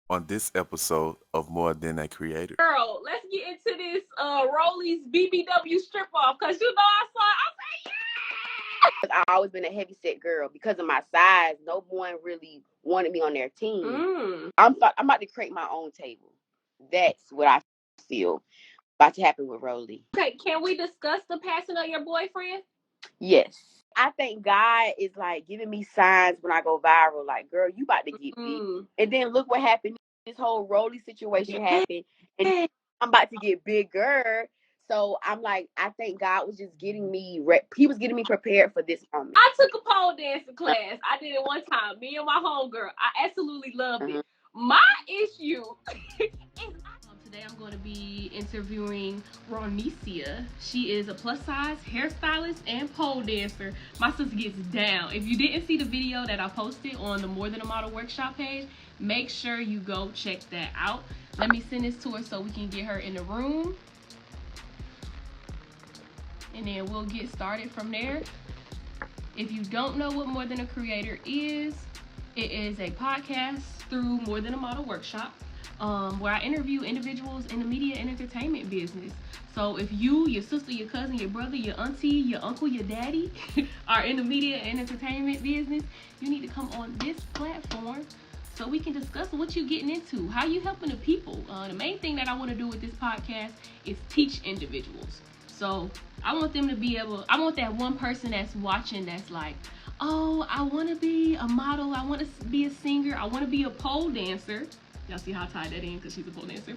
on this episode of More Than a Creator. Girl, let's get into this Rollie's BBW Strip Off because you know I saw. I said, I always been a heavy set girl because of my size. No one really wanted me on their team. I'm about to create my own table. That's what I feel about to happen with Rollie. Okay, can we discuss the passing of your boyfriend? Yes. I think God is like giving me signs when I go viral. Like, girl, you about to get big. And then look what happened. This whole Rollie situation happened. And I'm about to get bigger. So I'm like, I think God was just getting me, he was getting me prepared for this moment. I took a pole dancing class. I did it one time. Me and my homegirl. I absolutely loved it. My issue is today I'm going to be interviewing Ronecia. She is a plus size hairstylist and pole dancer. My sister gets down. If you didn't see the video that I posted on the More Than a Model workshop page, make sure you go check that out. Let me send this to her so we can get her in the room. And then we'll get started from there. If you don't know what More Than a Creator is, it is a podcast through More Than a Model workshop where I interview individuals in the media and entertainment business. So if you, your sister, your cousin, your brother, your auntie, your uncle, your daddy are in the media and entertainment business, you need to come on this platform so we can discuss what you're getting into, how you helping the people. The main thing that I want to do with this podcast is teach individuals. So I want them to be able, I want that one person that's watching that's like, oh, I want to be a model, I want to be a singer, I want to be a pole dancer. Y'all see how I tied that in because she's a pole dancer.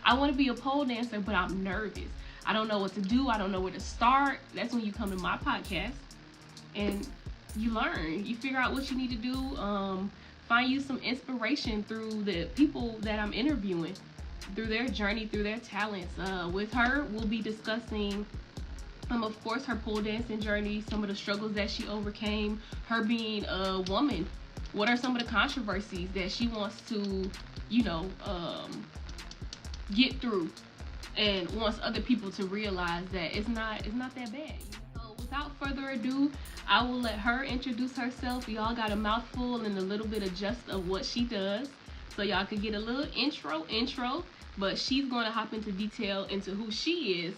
I want to be a pole dancer, but I'm nervous. I don't know what to do. I don't know where to start. That's when you come to my podcast and you learn. You figure out what you need to do. Find you some inspiration through the people that I'm interviewing, through their journey, through their talents. With her, we'll be discussing, of course, her pole dancing journey, some of the struggles that she overcame, her being a woman. What are some of the controversies that she wants to, get through, and wants other people to realize that it's not that bad. So without further ado, I will let her introduce herself. Y'all got a mouthful and a little bit of just of what she does, so y'all could get a little intro. But she's going to hop into detail into who she is.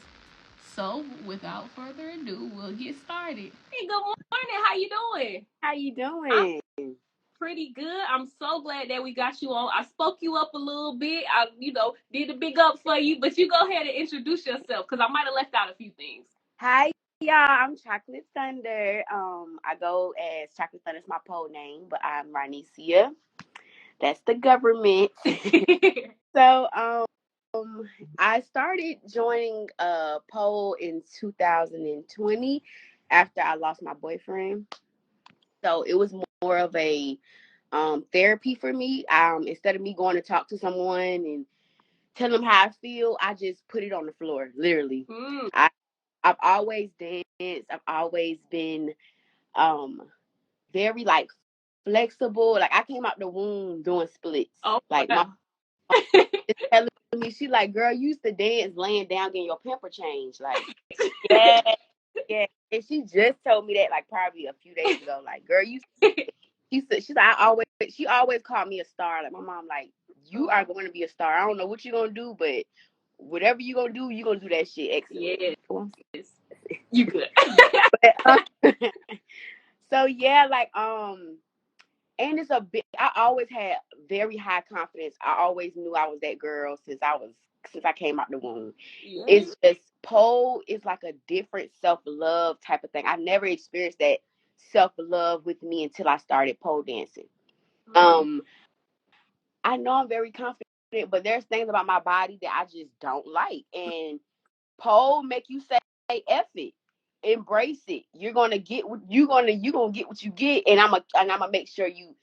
So without further ado, we'll get started. Hey, good morning. How you doing? How you doing? Pretty good. I'm so glad that we got you on. I spoke you up a little bit. I, did a big up for you, but you go ahead and introduce yourself because I might have left out a few things. Hi, y'all. I'm Chocolate Thunder. I go as Chocolate Thunder is my pole name, but I'm Ronecia. That's the government. So, I started joining pole in 2020 after I lost my boyfriend. So it was more of a therapy for me. Instead of me going to talk to someone and tell them how I feel, I just put it on the floor, literally. I've always danced. I've always been very like flexible. Like I came out the womb doing splits. Oh, like my mom is telling me, she like, girl, you used to dance laying down getting your pamper changed. Like, yeah, yeah. And she just told me that like probably a few days ago. Like, girl, she's like, she always called me a star. Like my mom, like, you are going to be a star. I don't know what you're gonna do, but whatever you're gonna do, you're gonna do that shit excellent. Yes. You good. But, so yeah, like and it's a bit, I always had very high confidence. I always knew I was that girl since I came out the womb. Yeah. It's just pole is like a different self-love type of thing. I never experienced that self-love with me until I started pole dancing. I know I'm very confident, but there's things about my body that I just don't like. And pole make you say F it. Embrace it. You're gonna get what you're gonna get what you get, and I'm gonna make sure you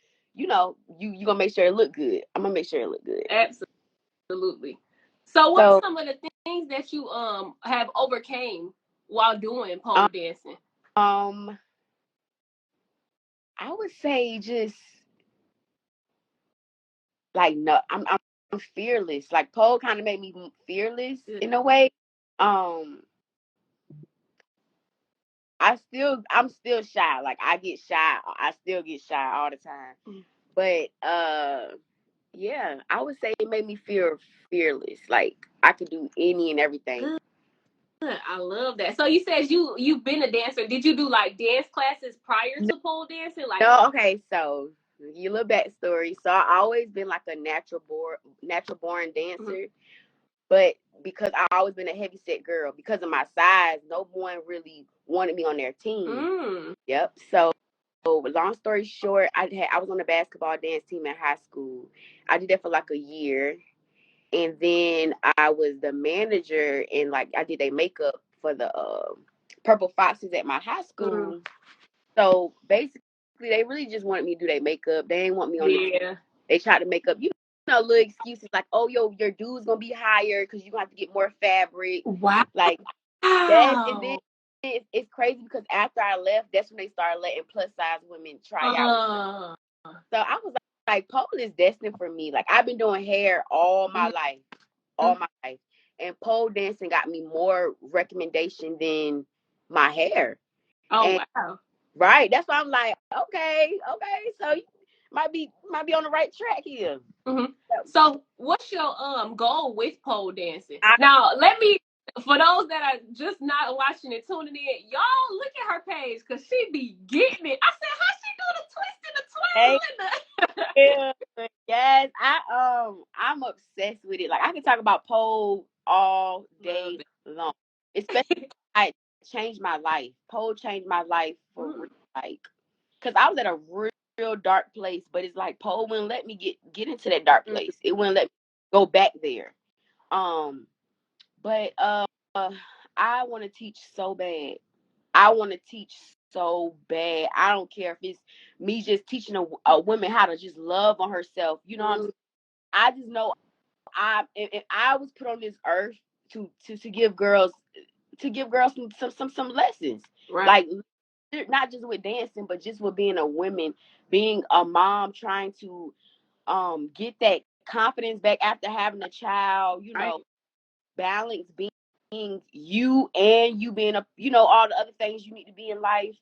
gonna make sure it look good. I'm gonna make sure it look good. Absolutely. So what's some of the things that you have overcame while doing pole dancing? I would say just like no, I'm fearless. Like pole kind of made me fearless in a way. I'm still shy. Like I get shy. I still get shy all the time. But Yeah, I would say it made me feel fearless. Like I could do any and everything. Good. I love that. So you said you've been a dancer. Did you do like dance classes prior No, to pole dancing? Like no, okay, so your little backstory. So I always been like a natural born mhm. dancer, but because I always been a heavy set girl, because of my size, no one really wanted me on their team. Yep. So long story short, I was on the basketball dance team in high school. I did that for like a year, and then I was the manager and like I did their makeup for the Purple Foxes at my high school. So basically, they really just wanted me to do their makeup. They didn't want me on the team. Yeah. They tried to make up, little excuses like, "Oh, your dude's gonna be higher because you're gonna have to get more fabric." Wow. Like that, and then it's crazy because after I left, that's when they started letting plus size women try out and stuff. So I was like, pole is destined for me. Like I've been doing hair all my life, and pole dancing got me more recommendation than my hair. Oh And wow. right, that's why I'm like, okay, so you might be on the right track here. Mm-hmm. So, So what's your goal with pole dancing? I, Now let me, for those that are just not watching and tuning in, y'all look at her page because she be getting it. I said, how she do the twist and the hey, twirl and the yes, I'm obsessed with it. Like I can talk about pole all love day long. Especially I changed my life. Pole changed my life for real. it. Like, cause I was at a real dark place, but it's like pole wouldn't let me get into that dark place. It wouldn't let me go back there. Um, but I want to teach so bad. I want to teach so bad. I don't care if it's me just teaching a woman how to just love on herself. You know what I'm saying? I just know if I was put on this earth to give girls some lessons. Right. Like not just with dancing, but just with being a woman, being a mom, trying to get that confidence back after having a child. Right. Balance being you and you being all the other things you need to be in life.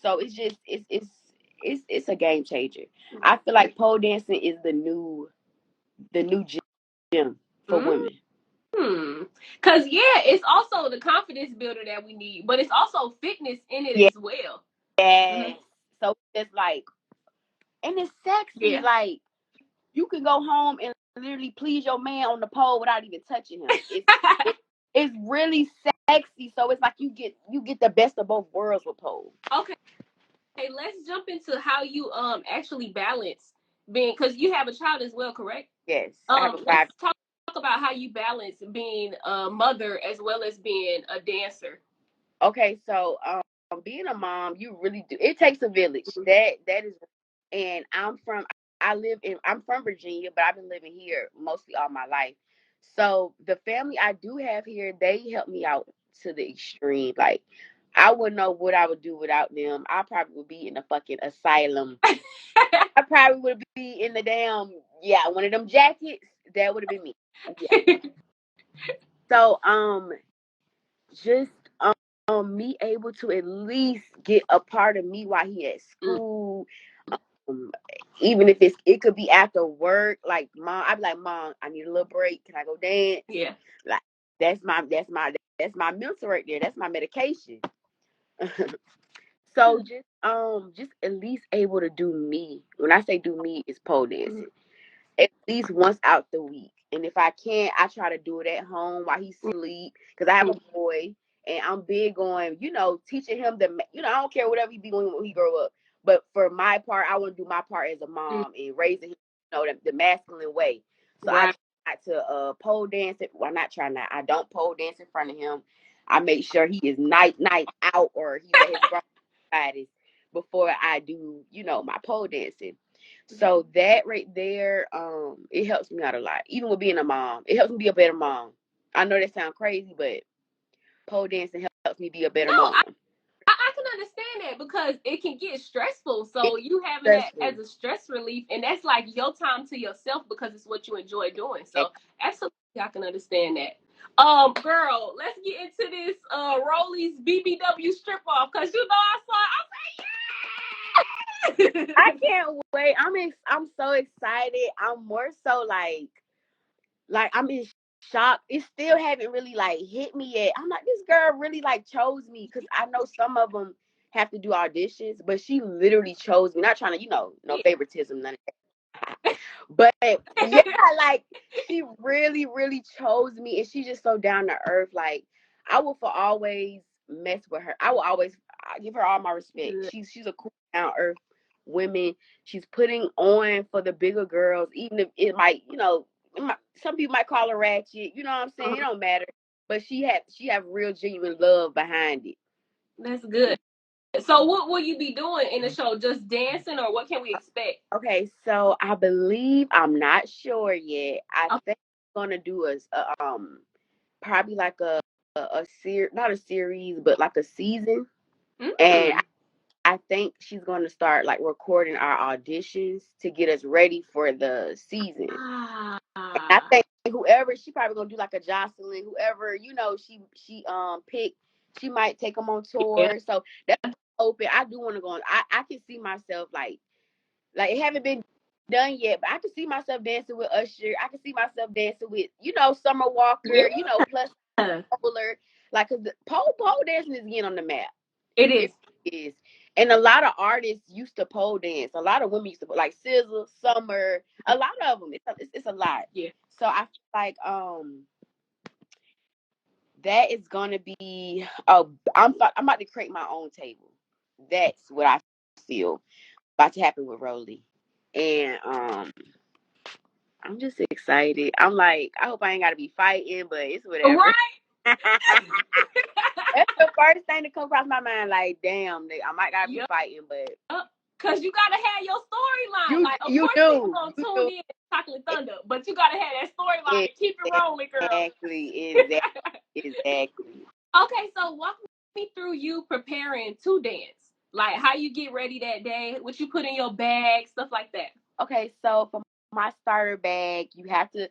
So it's just it's a game changer. I feel like pole dancing is the new gym for women. Cause yeah, it's also the confidence builder that we need, but it's also fitness in it Yeah. as well. Yes. So it's like, and it's sexy. Yeah. Like you can go home and literally please your man on the pole without even touching him. It's really sexy. So it's like you get the best of both worlds with pole. Okay. Hey, let's jump into how you actually balance being, because you have a child as well, correct? Yes, I have a Let's 5. talk about how you balance being a mother as well as being a dancer. Okay, so being a mom, you really do. It takes a village. That is, and I'm from Virginia, but I've been living here mostly all my life. So the family I do have here, they help me out to the extreme. Like I wouldn't know what I would do without them. I probably would be in a fucking asylum. I probably would be in the damn one of them jackets. That would have been me. Yeah. So just me able to at least get a part of me while he at school. Um, Even if it could be after work, like mom, I'd be like, Mom, I need a little break. Can I go dance? Yeah. Like that's my mental right there. That's my medication. So just at least able to do me. When I say do me, it's pole dancing at least once out the week. And if I can't, I try to do it at home while he sleep. Because I have a boy, and I'm big on teaching him I don't care whatever he be doing when he grow up. But for my part, I want to do my part as a mom and raising him, the masculine way. So I Right. try not to pole dance. Well, not try not. I don't pole dance in front of him. I make sure he is night out or he's at his grandpa's before I do, my pole dancing. So that right there, it helps me out a lot. Even with being a mom, it helps me be a better mom. I know that sounds crazy, but pole dancing helps me be a better No, mom. I can understand that because it can get stressful. It's So you having that stressful. as a stress relief, and that's like your time to yourself because it's what you enjoy doing. And So absolutely, I can understand that. Girl, let's get into this Rollie's BBW strip off because I saw. I was like, yeah. I can't wait. I'm so excited. I'm more so like I'm in shock. It still haven't really like hit me yet. I'm like, this girl really like chose me because I know some of them have to do auditions, but she literally chose me. Not trying to, no favoritism, none of that. But yeah, like she really, really chose me, and she's just so down to earth. Like I will for always mess with her. I give her all my respect. She's a cool down to earth woman. She's putting on for the bigger girls, even if it might, some people might call her ratchet. You know what I'm saying? It don't matter. But she have real genuine love behind it. That's good. So what will you be doing in the show? Just dancing, or what can we expect? Okay, so I believe I'm not sure yet. I think I'm gonna do probably like a series, not a series, but like a season. And I think she's gonna start like recording our auditions to get us ready for the season. I think whoever she probably gonna do like a Jocelyn, whoever she picked, she might take them on tour. So that's open. I do want to go on. I can see myself like it haven't been done yet, but I can see myself dancing with Usher. I can see myself dancing with Summer Walker. Plus Polar. Like, cause the pole dancing is getting on the map. It is. It is. And a lot of artists used to pole dance. A lot of women used to, like SZA, Summer. A lot of them. It's a lot. Yeah. So I feel like that is gonna be. I'm about to create my own table. That's what I feel about to happen with Rollie. And I'm just excited. I'm like, I hope I ain't gotta be fighting, but it's whatever. Right. That's the first thing that comes across my mind. Like, damn, I might gotta be fighting, but cause you gotta have your storyline. Like, of course, people gonna tune in to Chocolate Thunda, but you gotta have that storyline and keep it rolling, girl. Exactly. Okay, so walk me through you preparing to dance. Like, how you get ready that day, what you put in your bag, stuff like that. Okay, so for my starter bag, you have to.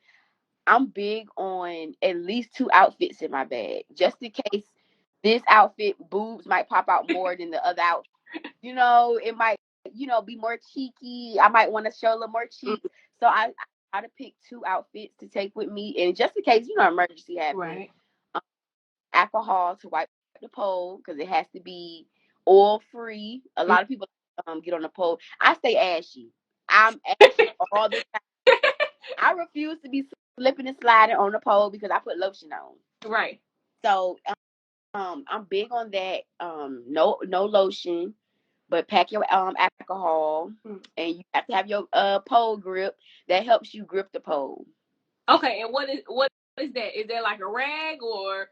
I'm big on at least 2 outfits in my bag, just in case this outfit boobs might pop out more than the other outfit. It might, be more cheeky. I might want to show a little more cheeks. So I try to pick 2 outfits to take with me, and just in case, emergency happens. Right. Alcohol to wipe the pole because it has to be oil free. A lot of people get on the pole. I stay ashy. I'm ashy all the time. I refuse to be slipping and sliding on the pole because I put lotion on. Right. So I'm big on that. No lotion, but pack your alcohol, and you have to have your pole grip that helps you grip the pole. Okay, and what is that? Is that like a rag or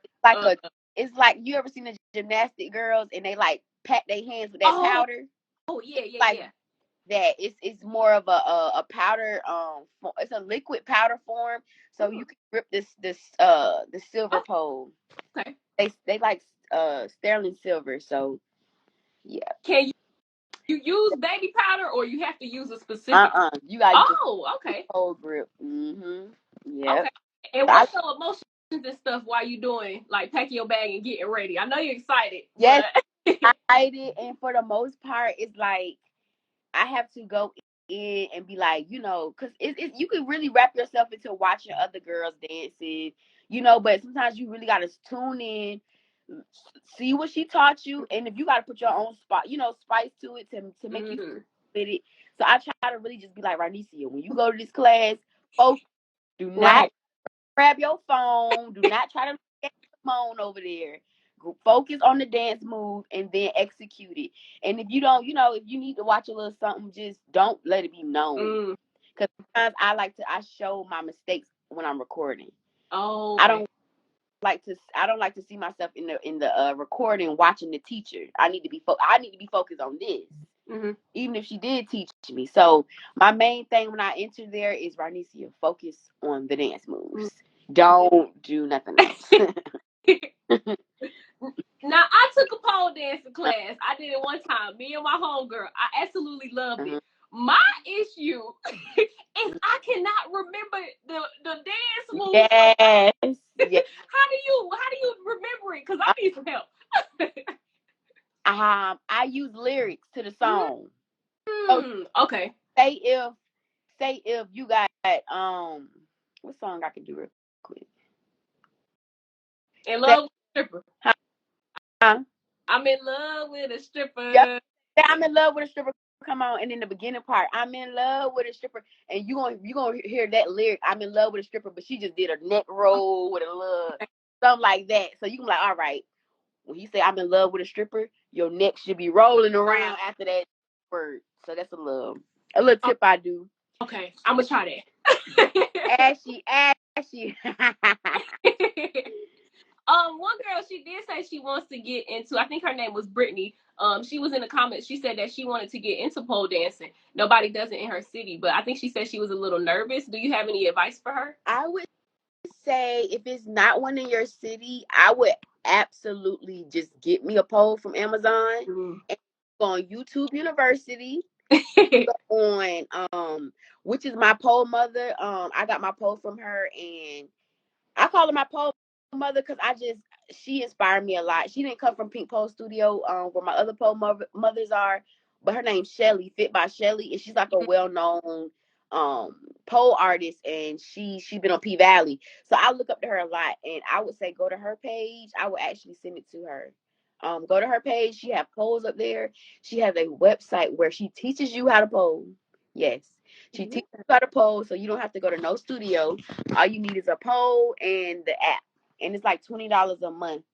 it's like, you ever seen the gymnastic girls and they like pat their hands with that powder? Oh yeah, yeah. That it's more of a powder it's a liquid powder form, so you can grip the silver pole. Okay. They like sterling silver, so yeah. Can you use baby powder, or you have to use a specific? You gotta use okay. Pole grip. Yeah. Okay. And what's your emotions and stuff while you doing, like, packing your bag and getting ready? I know you're excited. Yes, excited, and for the most part, it's like I have to go in and be like, because you can really wrap yourself into watching other girls dancing, but sometimes you really got to tune in, see what she taught you, and if you got to put your own spice to it to make you fit it. So I try to really just be like, Ronecia, when you go to this class, folks, do not grab your phone, do not try to get your phone over there. Focus on the dance move and then execute it. And if you don't, if you need to watch a little something, just don't let it be known. Because sometimes I show my mistakes when I'm recording. Oh. I don't like to see myself in the recording watching the teacher. I need to be focused on this. Even if she did teach me. So my main thing when I enter there is, Ronecia, focus on the dance moves. Don't do nothing else. Now, I took a pole dancing class. I did it one time. Me and my homegirl. I absolutely loved it. My issue is I cannot remember the dance moves. Yes. How do you remember it? Because I need some help. I use lyrics to the song. So Okay. say if you got what song I can do real quick? In Say, love with a stripper. huh? I'm in love with a Yep. stripper. Say I'm in love with a stripper. Come on, and in the beginning part, I'm in love with a stripper, and you gonna hear that lyric. I'm in love with a stripper, but she just did a neck roll with a little something like that. So you can be like, all right, when he say I'm in love with a stripper, your neck should be rolling around after that word. So that's a little tip I do. Okay, I'm gonna try that. Ashy. One girl, she did say she wants to get into. I think her name was Brittany. She was in the comments. She said that she wanted to get into pole dancing. Nobody does it in her city, but I think she said she was a little nervous. Do you have any advice for her? I would say if it's not one in your city, I would absolutely just get me a pole from Amazon and go on YouTube University. Go on which is my pole mother. I got my pole from her, and I call her my pole mother because she inspired me a lot. She didn't come from Pink Pole Studio, where my other mothers are, but her name's Shelly, Fit by Shelly, and she's like a well known pole artist, and she's been on P Valley. So I look up to her a lot, and I would say go to her page. I would actually send it to her. Go to her page. She have poles up there. She has a website where she teaches you how to pole. Yes. She teaches you how to pole, so you don't have to go to no studio. All you need is a pole and the app, and it's like $20 a month.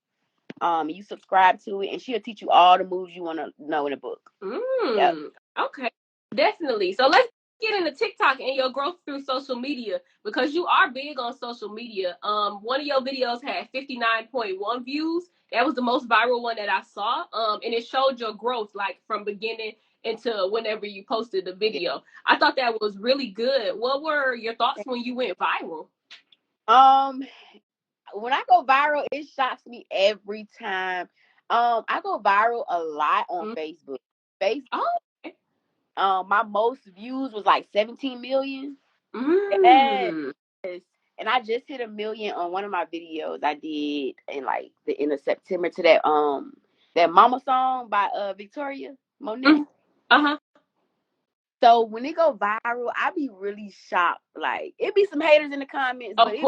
You subscribe to it, and she'll teach you all the moves you want to know in a book. Yep. Okay, definitely. So let's get into TikTok and your growth through social media because you are big on social media. One of your videos had 59.1 views. That was the most viral one that I saw. And it showed your growth, like from beginning into whenever you posted the video. I thought that was really good. What were your thoughts when you went viral? When I go viral, it shocks me every time. I go viral a lot on Facebook. Facebook. My most views was like 17 million. Yes. And I just hit 1 million on one of my videos I did in like the end of September to that Mama song by Victoria Monet. So when it go viral, I be really shocked. Like it be some haters in the comments, but it's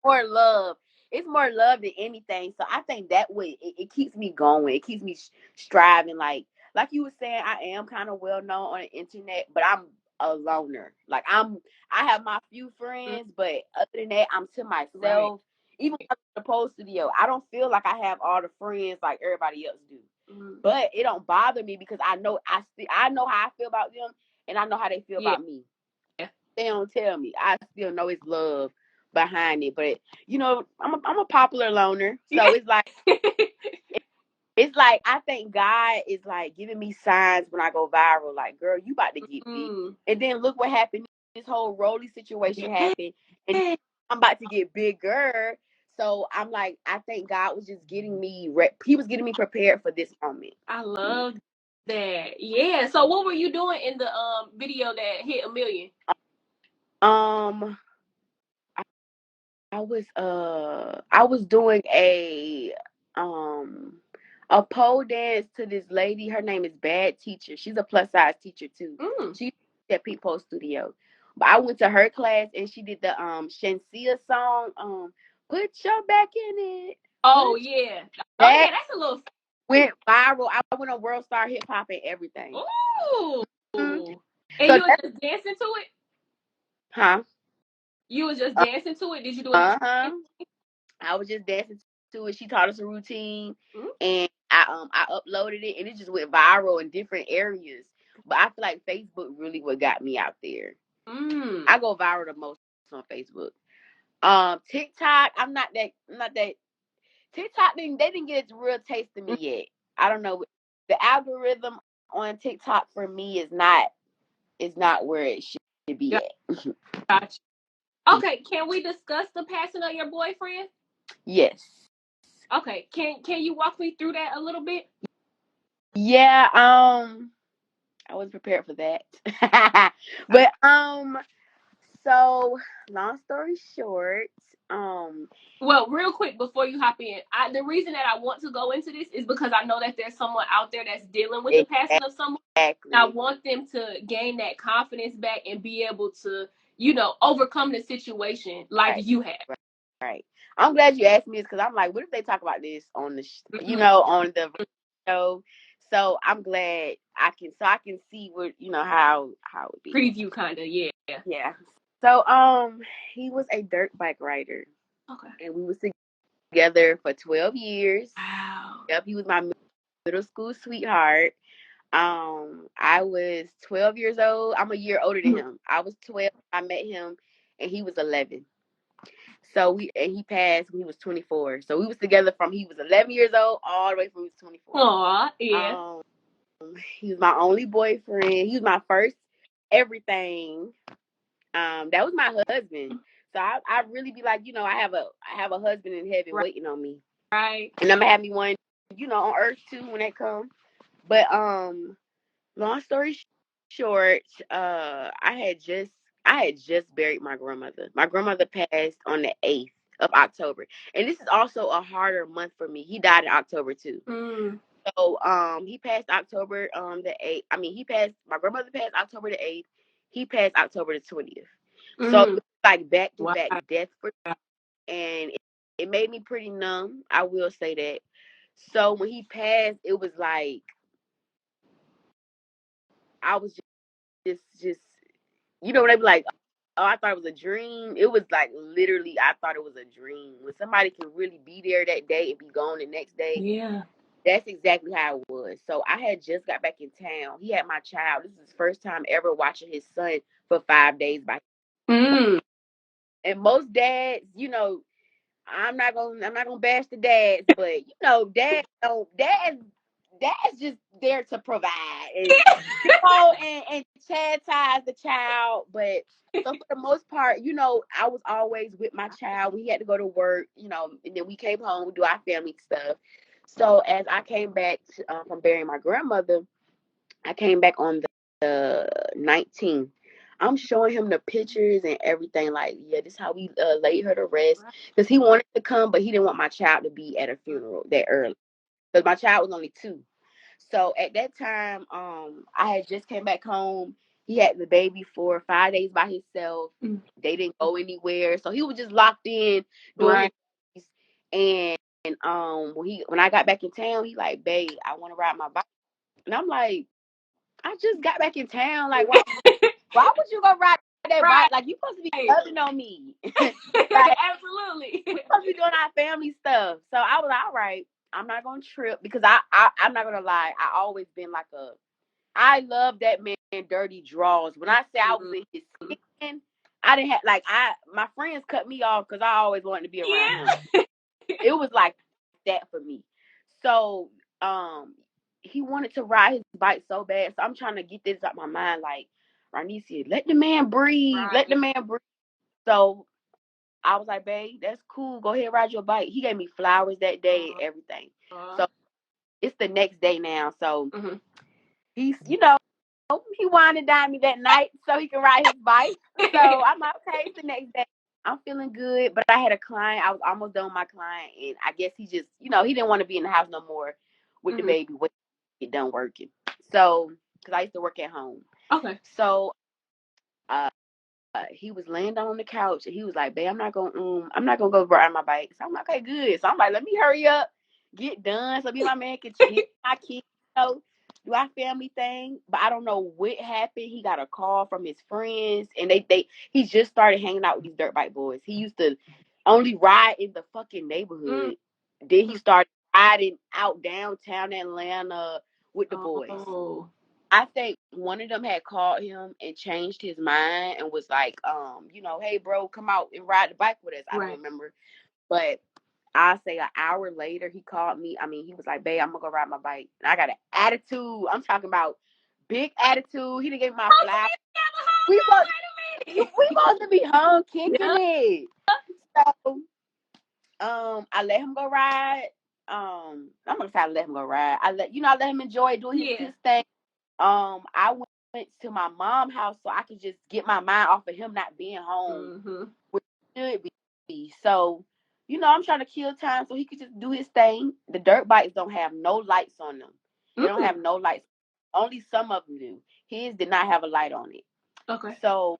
more love. It's more love than anything. So I think that way it keeps me going. It keeps me striving. Like you were saying, I am kind of well known on the internet, but I'm a loner. Like I have my few friends, but other than that, I'm to myself. Right. Even at the pole studio, I don't feel like I have all the friends like everybody else do. But it don't bother me because I know I know how I feel about them, and I know how they feel about me. They don't tell me. I still know it's love behind it, but I'm a popular loner, so it's like I think God is like giving me signs when I go viral. Like, girl, you about to get big, and then look what happened. This whole Rollie situation happened, and I'm about to get bigger. So I'm like, I think God was just getting me. He was getting me prepared for this moment. I love that. Yeah. So what were you doing in the video that hit 1 million? I was doing a pole dance to this lady. Her name is Bad Teacher. She's a plus size teacher too. She's at Pink Pole Studio. But I went to her class and she did the Shensia song, Put Your Back in It. Oh yeah. That that's a little went viral. I went on World Star Hip Hop and everything. Ooh. And So you were just dancing to it? Huh? You was just dancing to it? Did you do it? I was just dancing to it. She taught us a routine, and I uploaded it, and it just went viral in different areas. But I feel like Facebook really what got me out there. I go viral the most on Facebook. TikTok, I'm not that. TikTok they didn't get its real taste of me yet. I don't know. The algorithm on TikTok for me is not where it should be at. Gotcha. Okay, can we discuss the passing of your boyfriend? Yes. Okay, can you walk me through that a little bit? Yeah, I wasn't prepared for that. But So long story short, well, real quick before you hop in, the reason that I want to go into this is because I know that there's someone out there that's dealing with the passing of someone. I want them to gain that confidence back and be able to, overcome the situation like you have. Right. I'm glad you asked me this because I'm like, what if they talk about this on the, on the show? So I'm glad I can see what how it would be. Preview kind of, yeah. Yeah. So he was a dirt bike rider. Okay. And we was together for 12 years. Wow. Yep, he was my middle school sweetheart. I was 12 years old. I'm a year older than him. I was 12. I met him, and he was 11. So he passed when he was 24. So we was together from he was 11 years old all the way from he was 24. Aw, yeah. He was my only boyfriend. He was my first everything. That was my husband. So I really be like, I have a husband in heaven waiting on me. Right. And I'm gonna have me one, on earth too when that comes. But long story short, I had just buried my grandmother. My grandmother passed on the 8th of October. And this is also a harder month for me. He died in October too. So he passed October the 8th. I mean, my grandmother passed October the 8th. He passed October the 20th. So it was like back to back death for me. And it made me pretty numb. I will say that. So when he passed, it was like I was just when they be like, oh, I thought it was a dream. It was like literally, I thought it was a dream. When somebody can really be there that day and be gone the next day. Yeah. That's exactly how it was. So I had just got back in town. He had my child. This is his first time ever watching his son for 5 days by. And most dads, I'm not gonna bash the dads, but dad's just there to provide and chastise the child. But so for the most part, I was always with my child. We had to go to work, and then we came home, we do our family stuff. So as I came back from burying my grandmother, I came back on the 19th. I'm showing him the pictures and everything. Like, yeah, this is how we laid her to rest. Because he wanted to come, but he didn't want my child to be at a funeral that early. Because my child was only 2. So at that time, I had just came back home. He had the baby for 5 days by himself. They didn't go anywhere. So he was just locked in doing his things. And when I got back in town, he like, babe, I want to ride my bike. And I'm like, I just got back in town. Like, why would you go ride that bike? Like, you supposed to be loving on me. Absolutely. We're supposed to be doing our family stuff. So I was like, all right, I'm not gonna trip because I'm not gonna lie. I always been like I love that man dirty draws. When I say I was in his skin, I didn't have my friends cut me off because I always wanted to be around him. It was like that for me. So he wanted to ride his bike so bad. So I'm trying to get this out my mind, like, Ronecia, let the man breathe. Right. Let the man breathe. So I was like, babe, that's cool. Go ahead, ride your bike. He gave me flowers that day and everything. So it's the next day now. So he's, he wanted to dine me that night so he can ride his bike. So I'm like, okay, it's the next day. I'm feeling good, but I had a client. I was almost done with my client, and I guess he just, he didn't want to be in the house no more with the baby when he get done working. So, because I used to work at home. Okay. So, he was laying down on the couch, and he was like, "Babe, I'm not gonna go ride my bike." So I'm like, "Okay, good." So I'm like, "Let me hurry up, get done, so me and my man can chill, my kids, do our family thing." But I don't know what happened. He got a call from his friends, and he just started hanging out with these dirt bike boys. He used to only ride in the fucking neighborhood. Then he started riding out downtown Atlanta with the boys. I think one of them had called him and changed his mind and was like, hey, bro, come out and ride the bike with us. I don't remember. But I say an hour later, he called me. I mean, he was like, babe, I'm going to go ride my bike. And I got an attitude. I'm talking about big attitude. He didn't give me my flowers. We supposed to be home kicking it. So, I let him go ride. I'm going to try to let him go ride. I let him enjoy doing his thing. I went to my mom's house so I could just get my mind off of him not being home, which should be. So, I'm trying to kill time so he could just do his thing. The dirt bikes don't have no lights on them. They don't have no lights. Only some of them do. His did not have a light on it. Okay. So,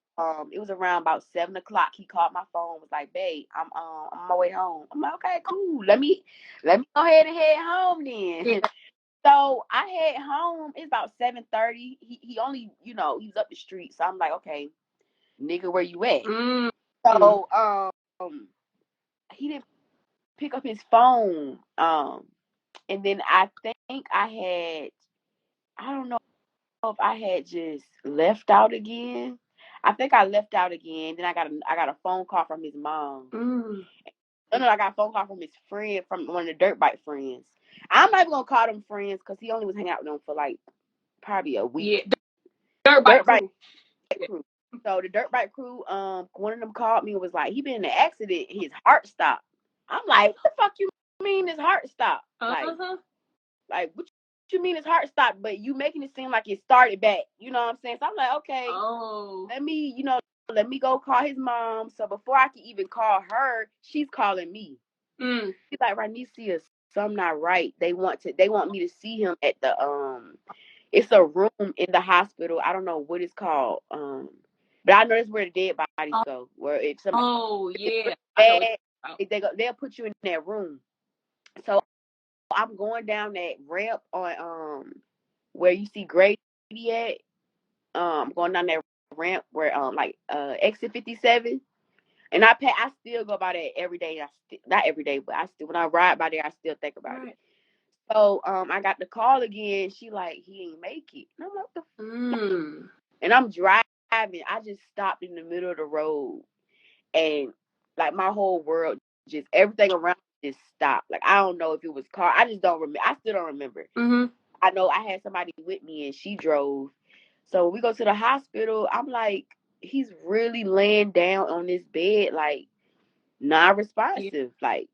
it was around about 7 o'clock. He called my phone. Was like, "Babe, I'm on my way home." I'm like, "Okay, cool. Let me go ahead and head home then." Yeah. So I head home. It's about 7:30. He only, he was up the street. So I'm like, "Okay, nigga, where you at?" So he didn't pick up his phone. And then I think I don't know if I had just left out again. I think I left out again. Then I got a phone call from his mom. No, I got a phone call from his friend, from one of the dirt bike friends. I'm not even gonna call them friends because he only was hanging out with them for like probably a week. Yeah, dirt bike crew. So the dirt bike crew, one of them called me and was like, he been in an accident, his heart stopped. I'm like, what the fuck you mean his heart stopped? Like what you mean his heart stopped? But you making it seem like it started back. You know what I'm saying? So I'm like, okay, let me go call his mom. So before I can even call her, she's calling me. She's like, Ronecia, something not right. They want me to see him at the it's a room in the hospital. I don't know what it's called. But I know it's where the dead bodies go. Where if somebody bad, they'll put you in that room. So I'm going down that ramp on where you see Grady at. I'm going down that ramp where exit 57. And I still go by that every day. Not every day, but I still, when I ride by there, I still think about it. So I got the call again. She like, he ain't make it. And I'm like, what the fuck? And I'm driving. I just stopped in the middle of the road, and like my whole world, just everything around me just stopped. Like I don't know if it was car. I just don't remember. I still don't remember. I know I had somebody with me and she drove. So we go to the hospital. I'm like, he's really laying down on this bed, like non-responsive. Like,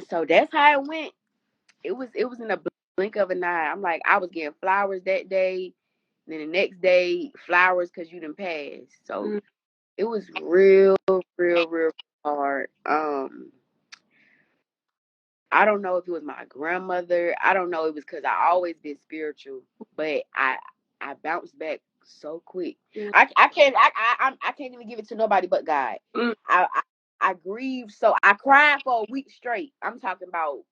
so that's how it went. It was in a blink of an eye. I'm like, I was getting flowers that day. Then the next day, flowers because you didn't pass. So it was real, real, real hard. I don't know if it was my grandmother. I don't know. It was because I always been spiritual, but I bounced back so quick. I can't even give it to nobody but God. I grieved, so I cried for a week straight. I'm talking about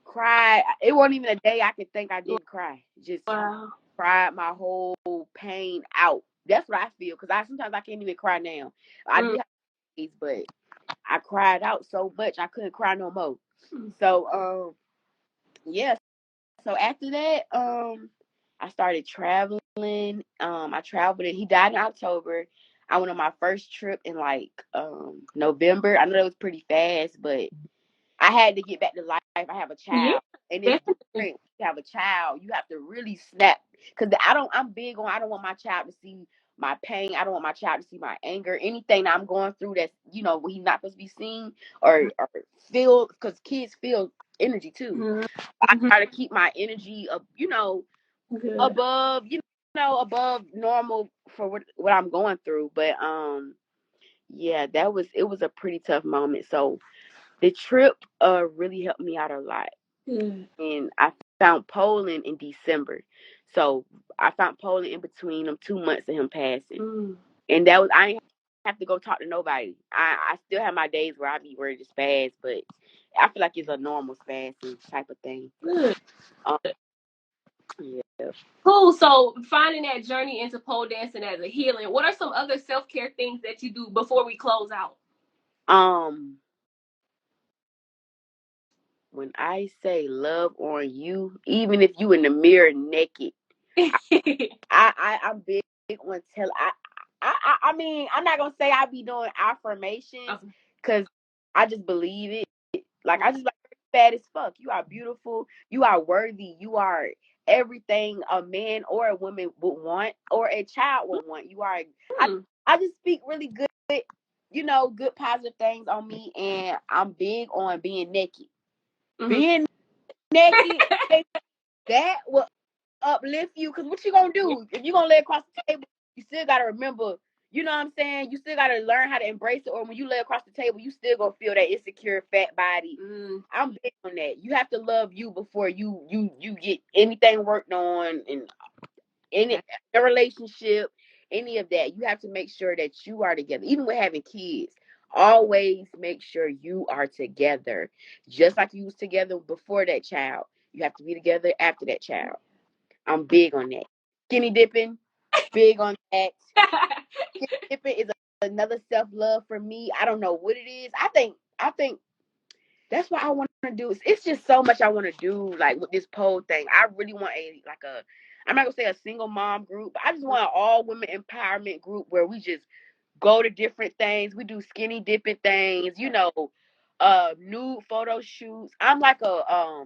cry. It wasn't even a day I could think I didn't cry. Just cried my whole pain out. That's what I feel, because sometimes I can't even cry now. I do have days, but I cried out so much I couldn't cry no more. So yeah. So after that, I started traveling. I traveled, and he died in October. I went on my first trip in like November. I know that was pretty fast, but I had to get back to life. I have a child, and it's different. When you have a child, you have to really snap, because I'm big on, I don't want my child to see my pain. I don't want my child to see my anger. Anything that I'm going through that's when he's not supposed to be seen or feel, because kids feel energy too. I try to keep my energy up, above, above normal for what I'm going through. But yeah, it was a pretty tough moment. So the trip really helped me out a lot. And I found Poland in December. So I found Poland in between them 2 months of him passing. And that was, I didn't have to go talk to nobody. I still have my days where I be ready to spaz, but I feel like it's a normal spazzing type of thing. Yeah. Cool. So finding that journey into pole dancing as a healing, what are some other self-care things that you do before we close out? When I say love on you, even if you in the mirror naked, I'm big on tell. I mean, I'm not gonna say I be doing affirmations, because I just believe it. Like, I just like, fat as fuck. You are beautiful. You are worthy. You are everything a man or a woman would want, or a child would want. You are. I just speak really good, good positive things on me, and I'm big on being naked. Being naked, that will uplift you. Because what you gonna do if you gonna lay across the table? You still gotta remember. You know what I'm saying? You still gotta learn how to embrace it. Or when you lay across the table, you still gonna feel that insecure fat body. I'm big on that. You have to love you before you get anything worked on and any a relationship, any of that. You have to make sure that you are together. Even with having kids, always make sure you are together. Just like you was together before that child, you have to be together after that child. I'm big on that. Skinny dipping, big on that. Skinny dipping is another self love for me. I don't know what it is. I think that's what I want to do. It's just so much I want to do, like with this pole thing. I really want I'm not gonna say a single mom group, but I just want an all women empowerment group where we just go to different things. We do skinny dipping things, nude photo shoots. I'm like a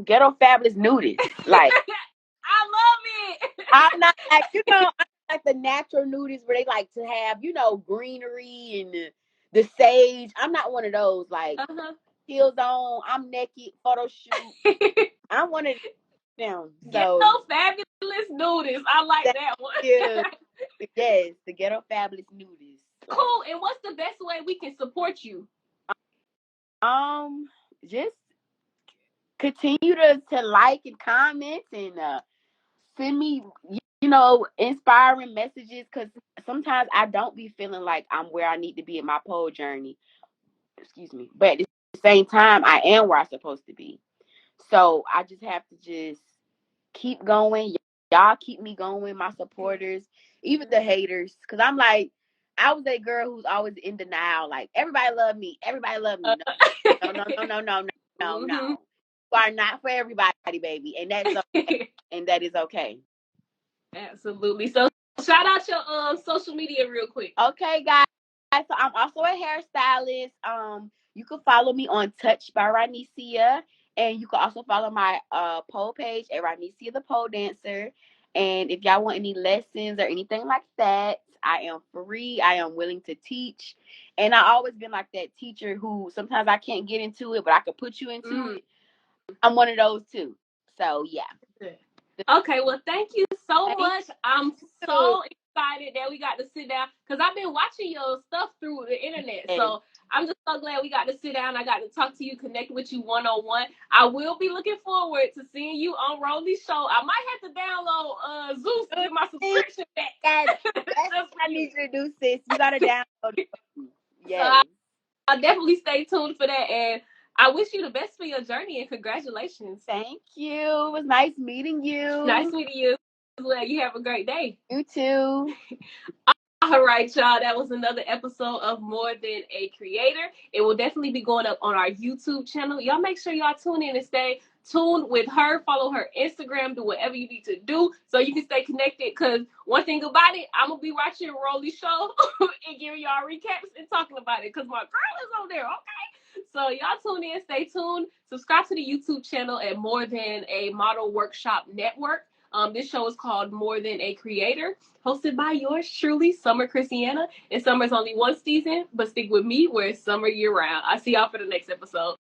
ghetto fabulous nudist. Like I love it. I'm not like I'm like the natural nudists where they like to have greenery and the sage. I'm not one of those like heels on. I'm naked photo shoot. I'm one of them. So Ghetto fabulous nudists. I like that one. yeah, yes, the ghetto fabulous nudists. So. Cool. And what's the best way we can support you? Just continue to like and comment and send me inspiring messages, because sometimes I don't be feeling like I'm where I need to be in my pole journey. Excuse me. But at the same time, I am where I'm supposed to be. So I just have to just keep going. Y'all keep me going, my supporters, even the haters. Because I'm like, I was that girl who's always in denial. Like, everybody love me. Everybody love me. No, no, no, no, no, no, no. You are not for everybody, baby. And that's okay. And that is okay. Absolutely. So shout out your social media real quick. Okay, guys. So I'm also a hairstylist. You can follow me on Touch by Ronecia, and you can also follow my pole page at Ronecia the Poledancer. And if y'all want any lessons or anything like that, I am free. I am willing to teach. And I always been like that teacher who sometimes I can't get into it, but I could put you into it. I'm one of those too. So yeah. Okay, well, thank you so much. I'm so excited that we got to sit down because I've been watching your stuff through the internet. So I'm just so glad we got to sit down. I got to talk to you, connect with you one-on-one. I will be looking forward to seeing you on Rollie's show. I might have to download Zeus to get my subscription back. That's what I need you to do, sis. You got to download it. Yes. So I'll definitely stay tuned for that. And I wish you the best for your journey and congratulations. Thank you. It was nice meeting you. Nice meeting you as well. You have a great day. You too. All right, y'all. That was another episode of More Than a Creator. It will definitely be going up on our YouTube channel. Y'all make sure y'all tune in and stay tuned with her. Follow her Instagram. Do whatever you need to do so you can stay connected. Because one thing about it, I'm going to be watching Rollie's show and giving y'all recaps and talking about it because my girl is on there, okay? So y'all tune in. Stay tuned. Subscribe to the YouTube channel at More Than a Model Workshop Network. This show is called More Than a Creator, hosted by yours truly, Summer Chrissiana. And summer's only one season, but stick with me where it's summer year round. I'll see y'all for the next episode.